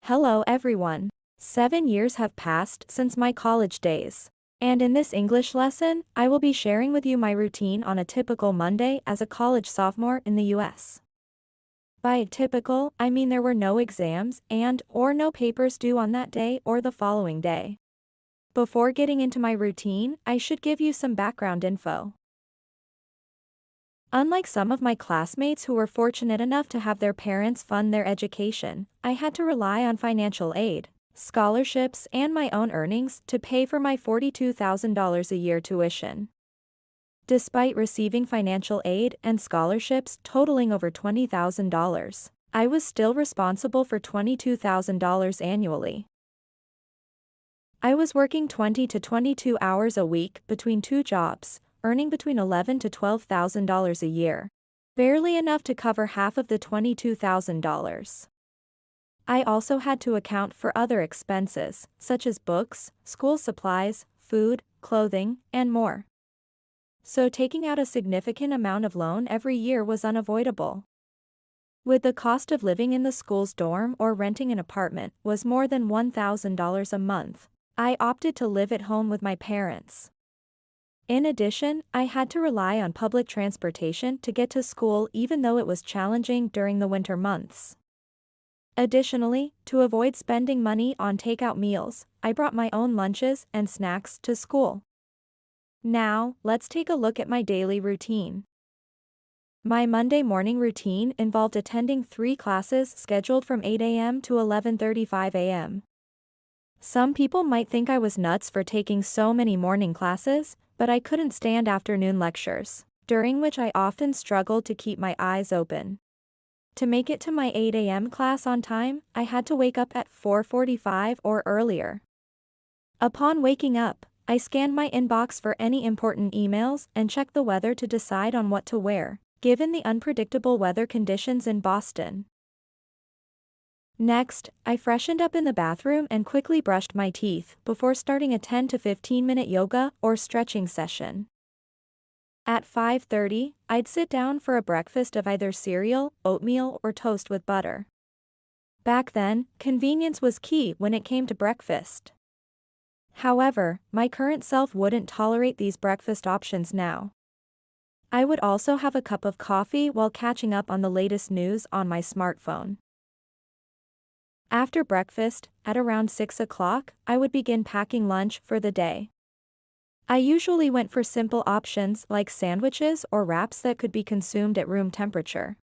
Hello everyone. 7 years have passed since my college days. And in this English lesson, I will be sharing with you my routine on a typical Monday as a college sophomore in the US. By typical, I mean there were no exams or no papers due on that day or the following day. Before getting into my routine, I should give you some background info. Unlike some of my classmates who were fortunate enough to have their parents fund their education, I had to rely on financial aid, scholarships, and my own earnings to pay for my $42,000 a year tuition. Despite receiving financial aid and scholarships totaling over $20,000, I was still responsible for $22,000 annually. I was working 20 to 22 hours a week between two jobs, earning between $11,000 to $12,000 a year, barely enough to cover half of the $22,000. I also had to account for other expenses, such as books, school supplies, food, clothing, and more. So taking out a significant amount of loan every year was unavoidable. With the cost of living in the school's dorm or renting an apartment was more than $1,000 a month, I opted to live at home with my parents. In addition, I had to rely on public transportation to get to school even though it was challenging during the winter months. Additionally, to avoid spending money on takeout meals, I brought my own lunches and snacks to school. Now, let's take a look at my daily routine. My Monday morning routine involved attending 3 classes scheduled from 8 a.m. to 11:35 a.m. Some people might think I was nuts for taking so many morning classes, but I couldn't stand afternoon lectures, during which I often struggled to keep my eyes open. To make it to my 8 a.m. class on time, I had to wake up at 4:45 or earlier. Upon waking up, I scanned my inbox for any important emails and checked the weather to decide on what to wear, given the unpredictable weather conditions in Boston. Next, I freshened up in the bathroom and quickly brushed my teeth before starting a 10 to 15-minute yoga or stretching session. At 5:30, I'd sit down for a breakfast of either cereal, oatmeal, or toast with butter. Back then, convenience was key when it came to breakfast. However, my current self wouldn't tolerate these breakfast options now. I would also have a cup of coffee while catching up on the latest news on my smartphone. After breakfast, at around 6 o'clock, I would begin packing lunch for the day. I usually went for simple options like sandwiches or wraps that could be consumed at room temperature.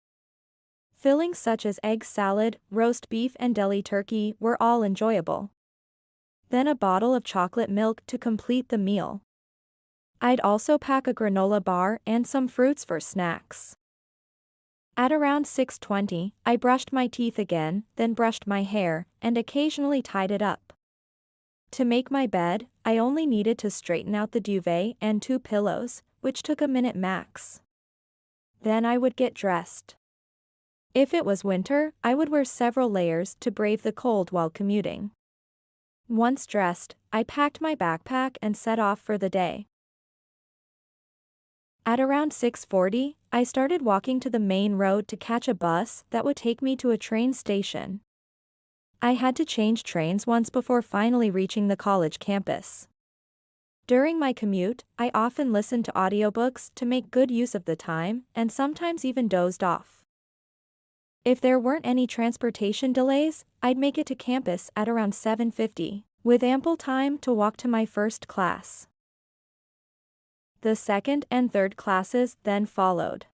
Fillings such as egg salad, roast beef, and deli turkey were all enjoyable. Then a bottle of chocolate milk to complete the meal. I'd also pack a granola bar and some fruits for snacks. At around 6:20, I brushed my teeth again, then brushed my hair, and occasionally tied it up. To make my bed, I only needed to straighten out the duvet and 2 pillows, which took a minute max. Then I would get dressed. If it was winter, I would wear several layers to brave the cold while commuting. Once dressed, I packed my backpack and set off for the day. At around 6:40, I started walking to the main road to catch a bus that would take me to a train station. I had to change trains once before finally reaching the college campus. During my commute, I often listened to audiobooks to make good use of the time and sometimes even dozed off. If there weren't any transportation delays, I'd make it to campus at around 7:50, with ample time to walk to my first class. The second and third classes then followed.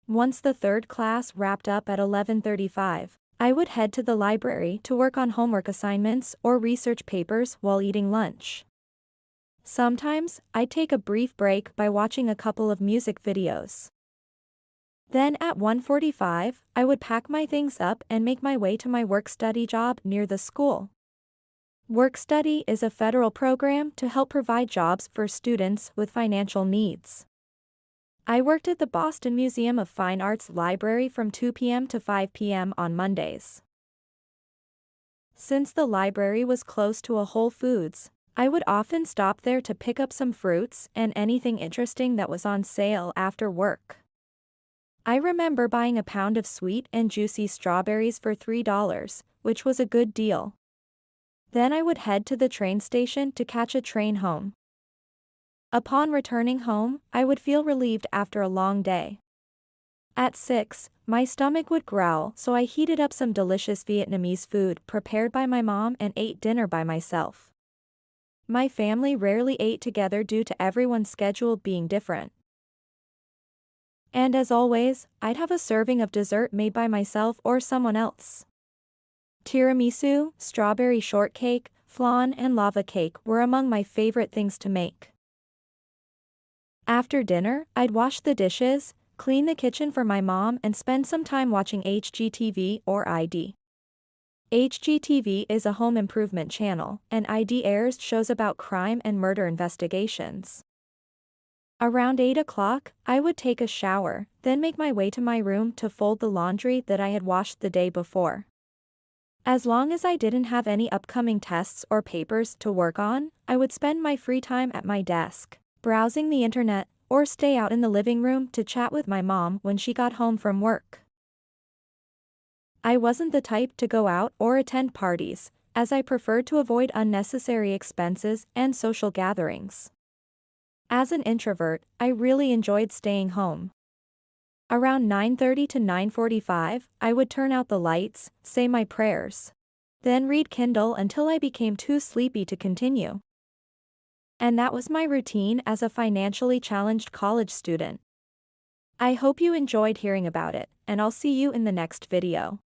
Once the third class wrapped up at 11:35, I would head to the library to work on homework assignments or research papers while eating lunch. Sometimes, I'd take a brief break by watching a couple of music videos. Then at 1:45, I would pack my things up and make my way to my work-study job near the school. Work-study is a federal program to help provide jobs for students with financial needs. I worked at the Boston Museum of Fine Arts Library from 2 p.m. to 5 p.m. on Mondays. Since the library was close to a Whole Foods, I would often stop there to pick up some fruits and anything interesting that was on sale after work. I remember buying a pound of sweet and juicy strawberries for $3, which was a good deal. Then I would head to the train station to catch a train home. Upon returning home, I would feel relieved after a long day. At 6, my stomach would growl, so I heated up some delicious Vietnamese food prepared by my mom and ate dinner by myself. My family rarely ate together due to everyone's schedule being different. And as always, I'd have a serving of dessert made by myself or someone else. Tiramisu, strawberry shortcake, flan and lava cake were among my favorite things to make. After dinner, I'd wash the dishes, clean the kitchen for my mom and spend some time watching HGTV or ID. HGTV is a home improvement channel, and ID airs shows about crime and murder investigations. Around 8 o'clock, I would take a shower, then make my way to my room to fold the laundry that I had washed the day before. As long as I didn't have any upcoming tests or papers to work on, I would spend my free time at my desk, browsing the internet, or stay out in the living room to chat with my mom when she got home from work. I wasn't the type to go out or attend parties, as I preferred to avoid unnecessary expenses and social gatherings. As an introvert, I really enjoyed staying home. Around 9:30 to 9:45, I would turn out the lights, say my prayers. Then read Kindle until I became too sleepy to continue. And that was my routine as a financially challenged college student. I hope you enjoyed hearing about it, and I'll see you in the next video.